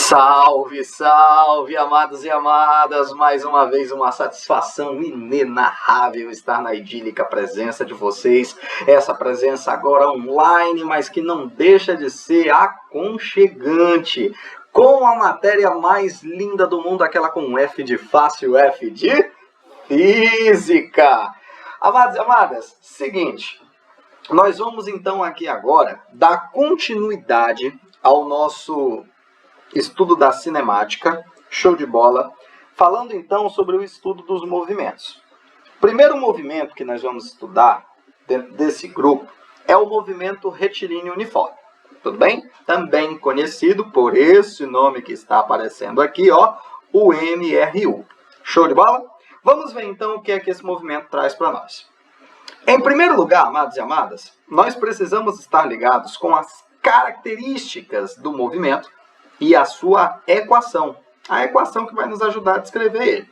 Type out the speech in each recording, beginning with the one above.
Salve, salve, amados e amadas! Mais uma vez, uma satisfação inenarrável estar na idílica presença de vocês. Essa presença agora online, mas que não deixa de ser aconchegante. Com a matéria mais linda do mundo, aquela com F de fácil, F de física. Amados e amadas, seguinte, nós vamos então aqui agora dar continuidade ao nosso estudo da cinemática, show de bola, falando então sobre o estudo dos movimentos. O primeiro movimento que nós vamos estudar dentro desse grupo é o movimento retilíneo uniforme, tudo bem? Também conhecido por esse nome que está aparecendo aqui, ó, o MRU. Show de bola? Vamos ver então o que é que esse movimento traz para nós. Em primeiro lugar, amados e amadas, nós precisamos estar ligados com as características do movimento e a sua equação. A equação que vai nos ajudar a descrever ele.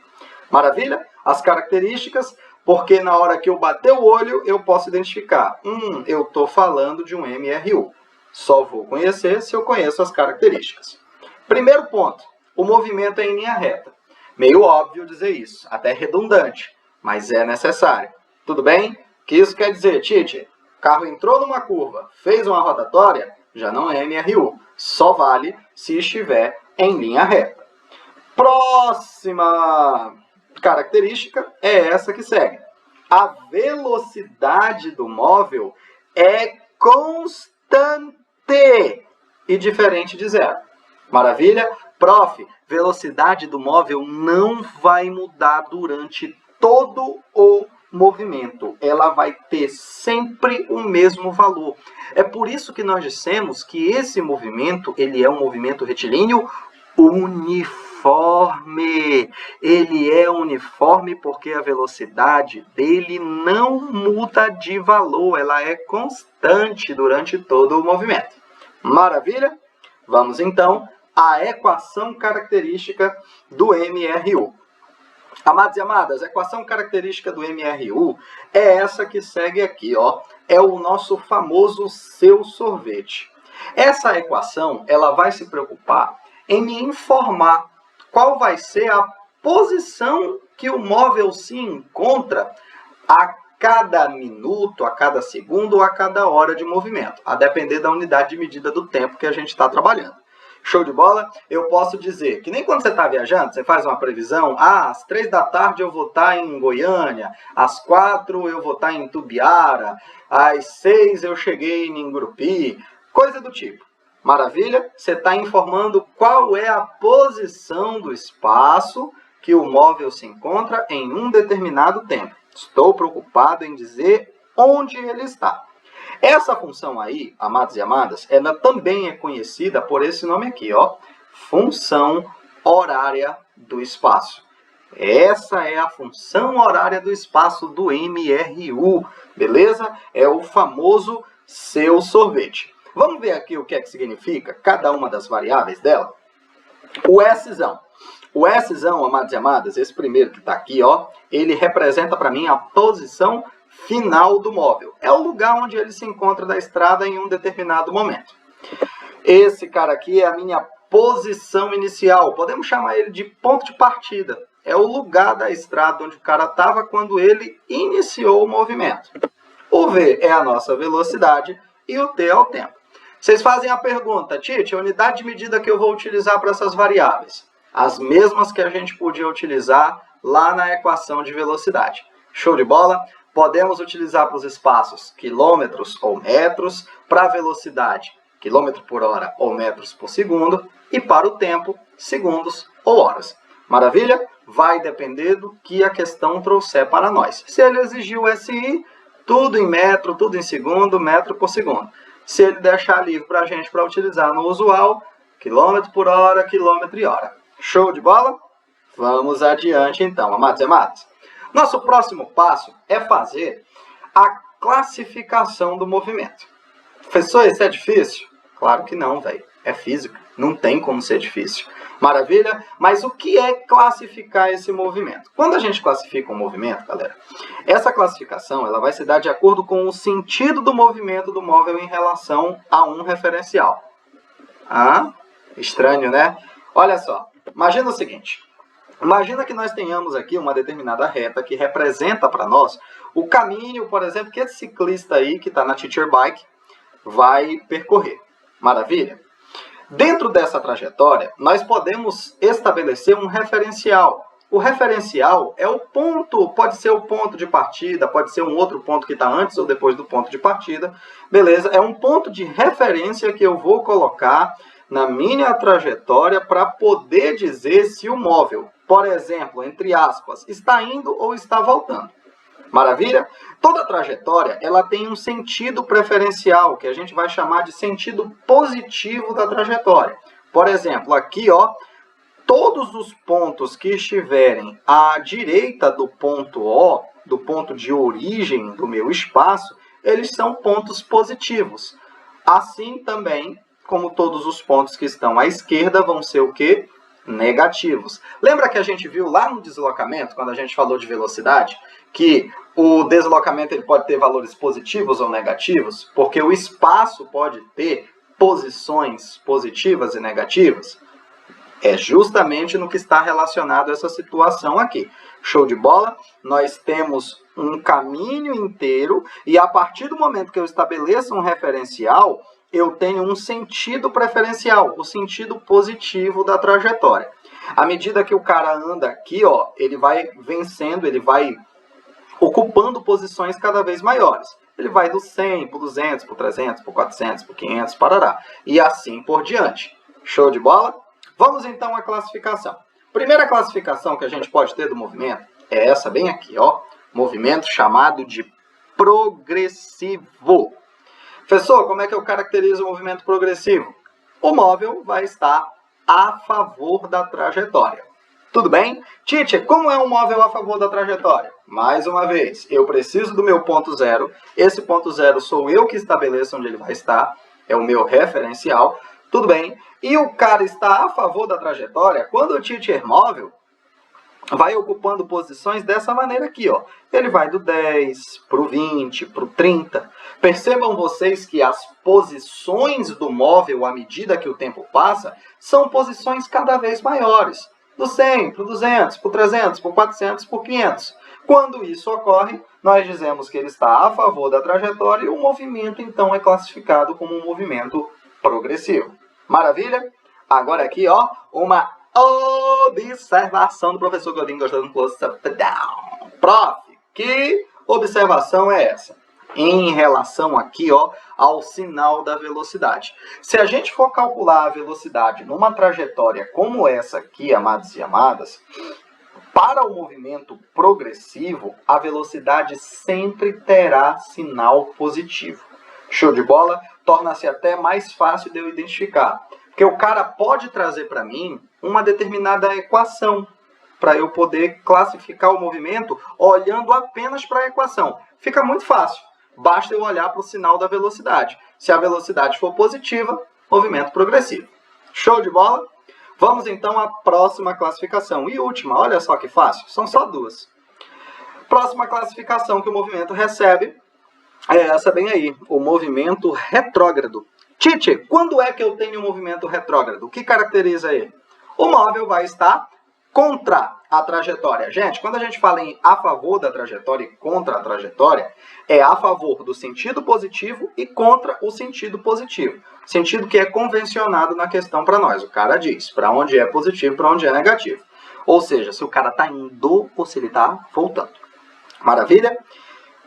Maravilha? As características, porque na hora que eu bater o olho, eu posso identificar. Eu estou falando de um MRU. Só vou conhecer se eu conheço as características. Primeiro ponto, o movimento é em linha reta. Meio óbvio dizer isso, até redundante, mas é necessário. Tudo bem? O que isso quer dizer, Tite? O carro entrou numa curva, fez uma rotatória, já não é MRU. Só vale se estiver em linha reta. Próxima característica é essa que segue. A velocidade do móvel é constante e diferente de zero. Maravilha? Prof, velocidade do móvel não vai mudar durante todo o movimento, ela vai ter sempre o mesmo valor. É por isso que nós dissemos que esse movimento, ele é um movimento retilíneo uniforme. Ele é uniforme porque a velocidade dele não muda de valor, ela é constante durante todo o movimento. Maravilha? Vamos então à equação característica do MRU. Amados e amadas, a equação característica do MRU é essa que segue aqui, ó. É o nosso famoso seu sorvete. Essa equação, ela vai se preocupar em me informar qual vai ser a posição que o móvel se encontra a cada minuto, a cada segundo ou a cada hora de movimento, a depender da unidade de medida do tempo que a gente está trabalhando. Show de bola? Eu posso dizer que nem quando você está viajando, você faz uma previsão, às 3 da tarde eu vou estar em Goiânia, às 4 eu vou estar em Tubiara, às 6 eu cheguei em Grupi, coisa do tipo. Maravilha? Você está informando qual é a posição do espaço que o móvel se encontra em um determinado tempo. Estou preocupado em dizer onde ele está. Essa função aí, amados e amadas, ela também é conhecida por esse nome aqui, ó, função horária do espaço. Essa é a função horária do espaço do MRU, beleza? É o famoso seu sorvete. Vamos ver aqui o que é que significa cada uma das variáveis dela? O Szão. O Szão, amados e amadas, esse primeiro que está aqui, ó, ele representa para mim a posição final do móvel. É o lugar onde ele se encontra da estrada em um determinado momento. Esse cara aqui é a minha posição inicial. Podemos chamar ele de ponto de partida. É o lugar da estrada onde o cara estava quando ele iniciou o movimento. O V é a nossa velocidade e o T é o tempo. Vocês fazem a pergunta, Tite, a unidade de medida que eu vou utilizar para essas variáveis? As mesmas que a gente podia utilizar lá na equação de velocidade. Show de bola? Podemos utilizar para os espaços quilômetros ou metros, para a velocidade quilômetro por hora ou metros por segundo e para o tempo segundos ou horas. Maravilha? Vai depender do que a questão trouxer para nós. Se ele exigir o SI, tudo em metro, tudo em segundo, metro por segundo. Se ele deixar livre para a gente para utilizar no usual, quilômetro por hora, quilômetro e hora. Show de bola? Vamos adiante então, amados e amadas. Nosso próximo passo é fazer a classificação do movimento. Professor, isso é difícil? Claro que não, velho. É física. Não tem como ser difícil. Maravilha? Mas o que é classificar esse movimento? Quando a gente classifica um movimento, galera, essa classificação ela vai se dar de acordo com o sentido do movimento do móvel em relação a um referencial. Estranho, né? Olha só, imagina o seguinte. Imagina que nós tenhamos aqui uma determinada reta que representa para nós o caminho, por exemplo, que esse ciclista aí que está na Teacher Bike vai percorrer. Maravilha? Dentro dessa trajetória, nós podemos estabelecer um referencial. O referencial é o ponto, pode ser o ponto de partida, pode ser um outro ponto que está antes ou depois do ponto de partida. Beleza? É um ponto de referência que eu vou colocar na minha trajetória para poder dizer se o móvel, por exemplo, entre aspas, está indo ou está voltando. Maravilha? Toda trajetória, ela tem um sentido preferencial, que a gente vai chamar de sentido positivo da trajetória. Por exemplo, aqui, ó, todos os pontos que estiverem à direita do ponto O, do ponto de origem do meu espaço, eles são pontos positivos. Assim também, como todos os pontos que estão à esquerda vão ser o quê? Negativos. Lembra que a gente viu lá no deslocamento, quando a gente falou de velocidade, que o deslocamento ele pode ter valores positivos ou negativos, porque o espaço pode ter posições positivas e negativas? É justamente no que está relacionado a essa situação aqui. Show de bola? Nós temos um caminho inteiro e a partir do momento que eu estabeleço um referencial, eu tenho um sentido preferencial, o sentido positivo da trajetória. À medida que o cara anda aqui, ó, ele vai vencendo, ele vai ocupando posições cada vez maiores. Ele vai do 100 para o 200, para o 300, para o 400, para o 500, parará. E assim por diante. Show de bola? Vamos então à classificação. Primeira classificação que a gente pode ter do movimento é essa bem aqui, ó. Movimento chamado de progressivo. Professor, como é que eu caracterizo o movimento progressivo? O móvel vai estar a favor da trajetória. Tudo bem? Teacher, como é um móvel a favor da trajetória? Mais uma vez, eu preciso do meu ponto zero. Esse ponto zero sou eu que estabeleço onde ele vai estar. É o meu referencial. Tudo bem? E o cara está a favor da trajetória quando o teacher móvel vai ocupando posições dessa maneira aqui, ó. Ele vai do 10 para o 20, para o 30. Percebam vocês que as posições do móvel, à medida que o tempo passa, são posições cada vez maiores. Do 100 para o 200, para o 300, para o 400, para o 500. Quando isso ocorre, nós dizemos que ele está a favor da trajetória e o movimento, então, é classificado como um movimento progressivo. Maravilha? Agora aqui, ó, uma observação do professor Godinho gostando do close-up down. Prof, que observação é essa? Em relação aqui, ó, ao sinal da velocidade. Se a gente for calcular a velocidade numa trajetória como essa aqui, amados e amadas, para o movimento progressivo, a velocidade sempre terá sinal positivo. Show de bola? Torna-se até mais fácil de eu identificar. Porque o cara pode trazer para mim uma determinada equação para eu poder classificar o movimento olhando apenas para a equação. Fica muito fácil. Basta eu olhar para o sinal da velocidade. Se a velocidade for positiva, movimento progressivo. Show de bola? Vamos então à próxima classificação. E última, olha só que fácil, são só duas. Próxima classificação que o movimento recebe é essa bem aí, o movimento retrógrado. Teacher, quando é que eu tenho um movimento retrógrado? O que caracteriza ele? O móvel vai estar contra a trajetória. Gente, quando a gente fala em a favor da trajetória e contra a trajetória, é a favor do sentido positivo e contra o sentido positivo. Sentido que é convencionado na questão para nós. O cara diz para onde é positivo e para onde é negativo. Ou seja, se o cara está indo ou se ele está voltando. Maravilha?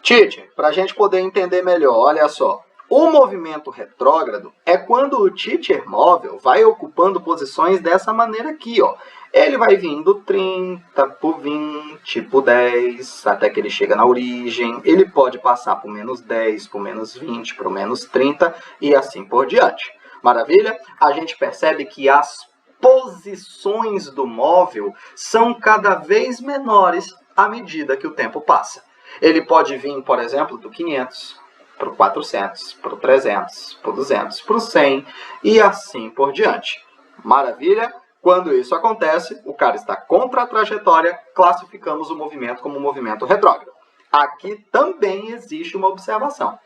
Teacher, para a gente poder entender melhor, olha só. O movimento retrógrado é quando o teacher móvel vai ocupando posições dessa maneira aqui, ó. Ele vai vindo 30 por 20, por 10, até que ele chega na origem. Ele pode passar por menos 10, por menos 20, por menos 30 e assim por diante. Maravilha? A gente percebe que as posições do móvel são cada vez menores à medida que o tempo passa. Ele pode vir, por exemplo, do 500 para o 400, para o 300, para o 200, para o 100 e assim por diante. Maravilha? Quando isso acontece, o cara está contra a trajetória, classificamos o movimento como um movimento retrógrado. Aqui também existe uma observação.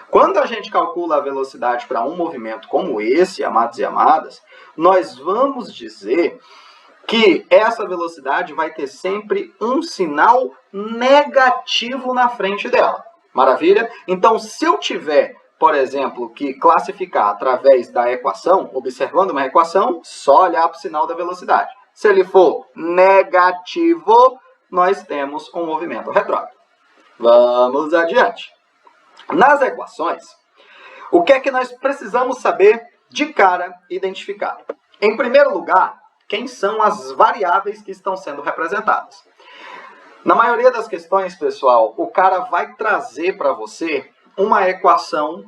Quando a gente calcula a velocidade para um movimento como esse, amados e amadas, nós vamos dizer que essa velocidade vai ter sempre um sinal negativo na frente dela. Maravilha? Então, se eu tiver, por exemplo, que classificar através da equação, observando uma equação, só olhar para o sinal da velocidade. Se ele for negativo, nós temos um movimento retrógrado. Vamos adiante. Nas equações, o que é que nós precisamos saber de cara identificar? Em primeiro lugar, quem são as variáveis que estão sendo representadas? Na maioria das questões, pessoal, o cara vai trazer para você uma equação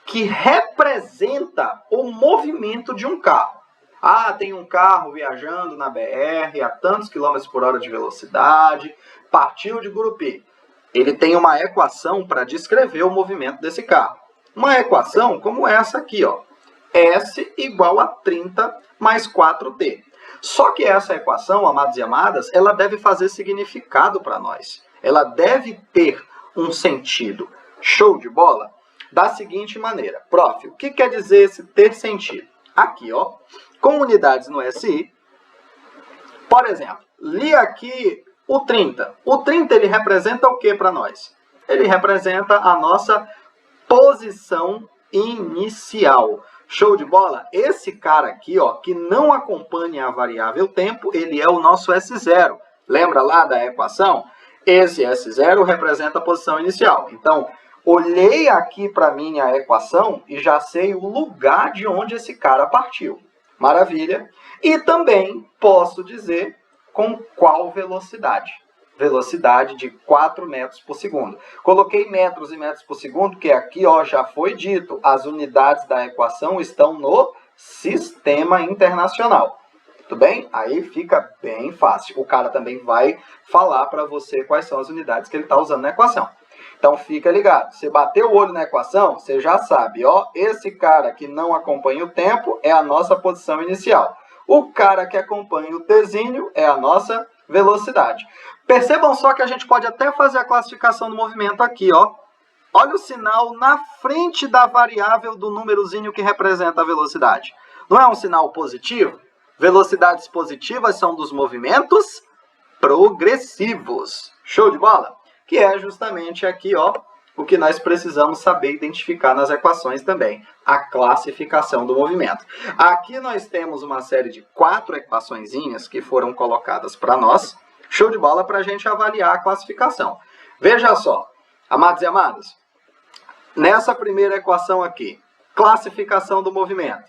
que representa o movimento de um carro. Ah, tem um carro viajando na BR a tantos quilômetros por hora de velocidade, partiu de Gurupi. Ele tem uma equação para descrever o movimento desse carro. Uma equação como essa aqui, ó. S igual a 30 mais 4t. Só que essa equação, amados e amadas, ela deve fazer significado para nós. Ela deve ter um sentido. Show de bola? Da seguinte maneira. Prof, o que quer dizer esse ter sentido? Aqui, ó, com unidades no SI. Por exemplo, li aqui o 30. O 30, ele representa o que para nós? Ele representa a nossa posição inicial. Show de bola? Esse cara aqui, ó, que não acompanha a variável tempo, ele é o nosso S0. Lembra lá da equação? Esse S0 representa a posição inicial. Então, olhei aqui para minha equação e já sei o lugar de onde esse cara partiu. Maravilha. E também posso dizer com qual velocidade. Velocidade de 4 metros por segundo. Coloquei metros e metros por segundo, porque aqui, ó, já foi dito, as unidades da equação estão no sistema internacional. Tudo bem? Aí fica bem fácil. O cara também vai falar para você quais são as unidades que ele está usando na equação. Então fica ligado. Você bateu o olho na equação, você já sabe, ó, esse cara que não acompanha o tempo é a nossa posição inicial. O cara que acompanha o tzinho é a nossa velocidade. Percebam só que a gente pode até fazer a classificação do movimento aqui, ó. Olha o sinal na frente da variável do númerozinho que representa a velocidade. Não é um sinal positivo? Velocidades positivas são dos movimentos progressivos. Show de bola? Que é justamente aqui, ó, o que nós precisamos saber identificar nas equações também. A classificação do movimento. Aqui nós temos uma série de 4 equaçõezinhas que foram colocadas para nós. Show de bola para a gente avaliar a classificação. Veja só, amados e amadas. Nessa primeira equação aqui, classificação do movimento.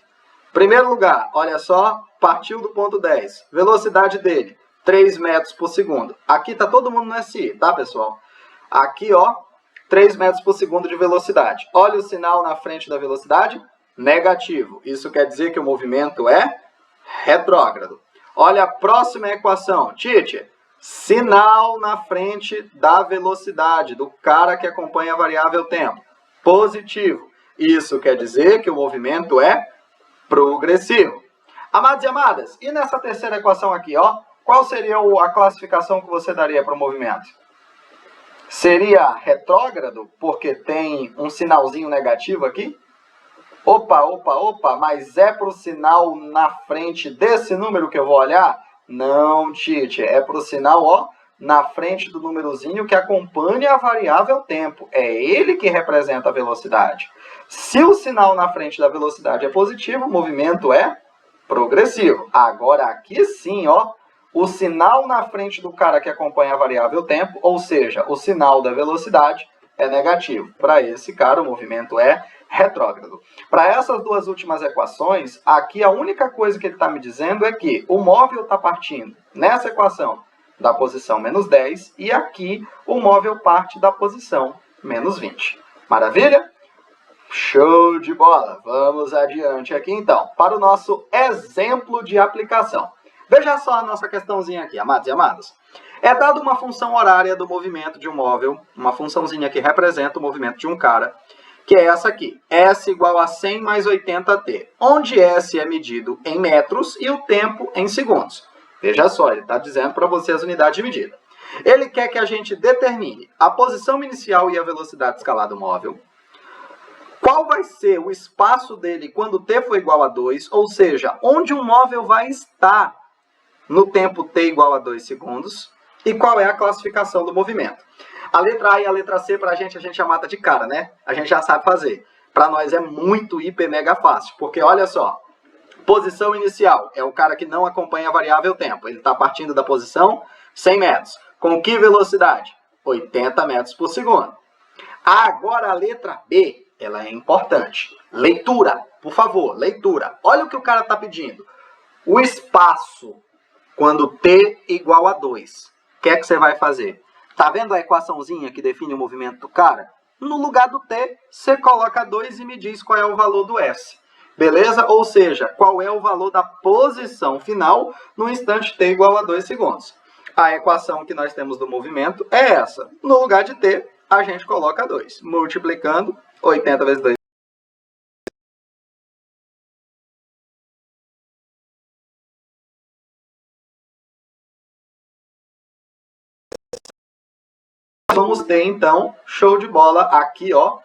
Primeiro lugar, olha só, partiu do ponto 10. Velocidade dele, 3 metros por segundo. Aqui está todo mundo no SI, tá, pessoal? Aqui, ó, 3 metros por segundo de velocidade. Olha o sinal na frente da velocidade, negativo. Isso quer dizer que o movimento é retrógrado. Olha a próxima equação, Tite. Sinal na frente da velocidade, do cara que acompanha a variável tempo. Positivo. Isso quer dizer que o movimento é progressivo. Amados e amadas, e nessa terceira equação aqui, ó, qual seria a classificação que você daria para o movimento? Seria retrógrado, porque tem um sinalzinho negativo aqui? Opa, mas é para o sinal na frente desse número que eu vou olhar? Não, Tite, é para o sinal, ó, na frente do númerozinho que acompanha a variável tempo. É ele que representa a velocidade. Se o sinal na frente da velocidade é positivo, o movimento é progressivo. Agora aqui sim, ó, o sinal na frente do cara que acompanha a variável tempo, ou seja, o sinal da velocidade, é negativo. Para esse cara, o movimento é retrógrado. Para essas duas últimas equações, aqui a única coisa que ele está me dizendo é que o móvel está partindo nessa equação da posição menos 10 e aqui o móvel parte da posição menos 20. Maravilha? Show de bola! Vamos adiante aqui então, para o nosso exemplo de aplicação. Veja só a nossa questãozinha aqui, amados e amadas. É dada uma função horária do movimento de um móvel, uma funçãozinha que representa o movimento de um cara, que é essa aqui, S igual a 100 mais 80t, onde S é medido em metros e o tempo em segundos. Veja só, ele está dizendo para você as unidades de medida. Ele quer que a gente determine a posição inicial e a velocidade escalar do móvel, Qual vai ser o espaço dele quando t for igual a 2? Ou seja, onde um móvel vai estar no tempo t igual a 2 segundos? E qual é a classificação do movimento? A letra A e a letra C, para a gente já mata de cara, né? A gente já sabe fazer. Para nós é muito hiper mega fácil, porque olha só, posição inicial é o cara que não acompanha a variável tempo. Ele está partindo da posição 100 metros. Com que velocidade? 80 metros por segundo. Agora a letra B, ela é importante. Leitura, por favor, leitura. Olha o que o cara está pedindo. O espaço quando t igual a 2. O que é que você vai fazer? Tá vendo a equaçãozinha que define o movimento do cara? No lugar do t, você coloca 2 e me diz qual é o valor do s. Beleza? Ou seja, qual é o valor da posição final no instante t igual a 2 segundos. A equação que nós temos do movimento é essa. No lugar de t, a gente coloca 2. Multiplicando, 80 vezes 2. Vamos ter, então, show de bola aqui, ó,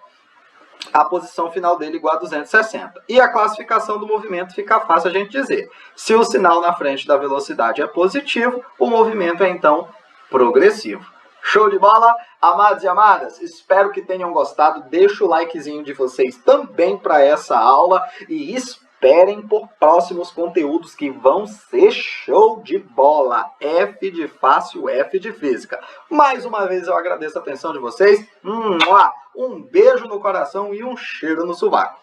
a posição final dele igual a 260. E a classificação do movimento fica fácil a gente dizer. Se o sinal na frente da velocidade é positivo, o movimento é, então, progressivo. Show de bola? Amados e amadas, espero que tenham gostado. Deixa o likezinho de vocês também para essa aula e esperem por próximos conteúdos que vão ser show de bola. F de fácil, F de física. Mais uma vez eu agradeço a atenção de vocês. Um beijo no coração e um cheiro no sovaco.